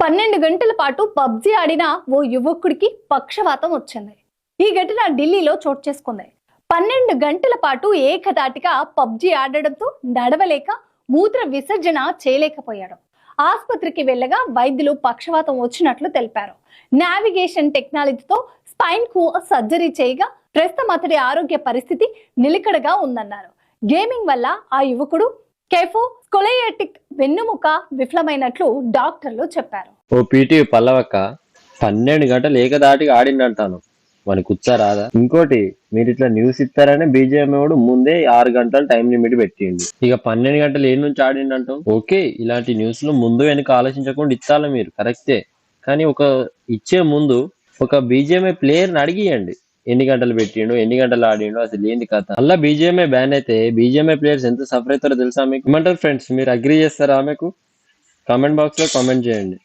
12 గంటల పాటు పబ్జి ఆడిన ఓ యువకుడికి పక్షవాతం వచ్చింది. ఈ ఘటన ఢిల్లీలో చోటు చేసుకుంది. 12 గంటల పాటు ఏకధాటిగా పబ్జి ఆడడంతో నడవలేక మూత్ర విసర్జన చేయలేకపోయాడు. ఆసుపత్రికి వెళ్ళగా వైద్యులు పక్షవాతం వచ్చినట్లు తెలిపారు. నావిగేషన్ టెక్నాలజీతో స్పైన్ కు సర్జరీ చేయగా ప్రస్తుతం అతడి ఆరోగ్య పరిస్థితి నిలకడగా ఉందన్నారు. గేమింగ్ వల్ల ఆ యువకుడు స్కోలయాటిక్ వెన్నుముక విఫలమైనట్లు డాక్టర్లు చెప్పారు. ఓ పీటీ పల్లవక్క 12 గంటలు ఏకదాటిగా ఆడిందంటాను, మనకు కూర్చారాదా? ఇంకోటి, మీరు ఇట్లా న్యూస్ ఇస్తారని బీజేఎం వాడు ముందే 6 గంటలు టైం లిమిట్ పెట్టిండు. ఇక 12 గంటలు ఏ నుంచి ఆడిండంటాం? ఓకే, ఇలాంటి న్యూస్ లో ముందు వెనక ఆలోచించకుండా ఇస్తారా మీరు, కరెక్టే. కానీ ఒక ఇచ్చే ముందు ఒక బీజేఎంఐ ప్లేయర్ని అడిగియండి, ఎన్ని గంటలు పెట్టిండు, ఎన్ని గంటలు ఆడిండు, అసలు ఏంది కథ. అలా బీజేఎంఐ బ్యాన్ అయితే బీజేఎంఐ ప్లేయర్స్ ఎంత సఫర్ అవుతారో తెలుసా మీకు? ఏమంటారు ఫ్రెండ్స్, మీరు అగ్రీ చేస్తారా? ఆమెకు కామెంట్ బాక్స్ లో కామెంట్ చేయండి.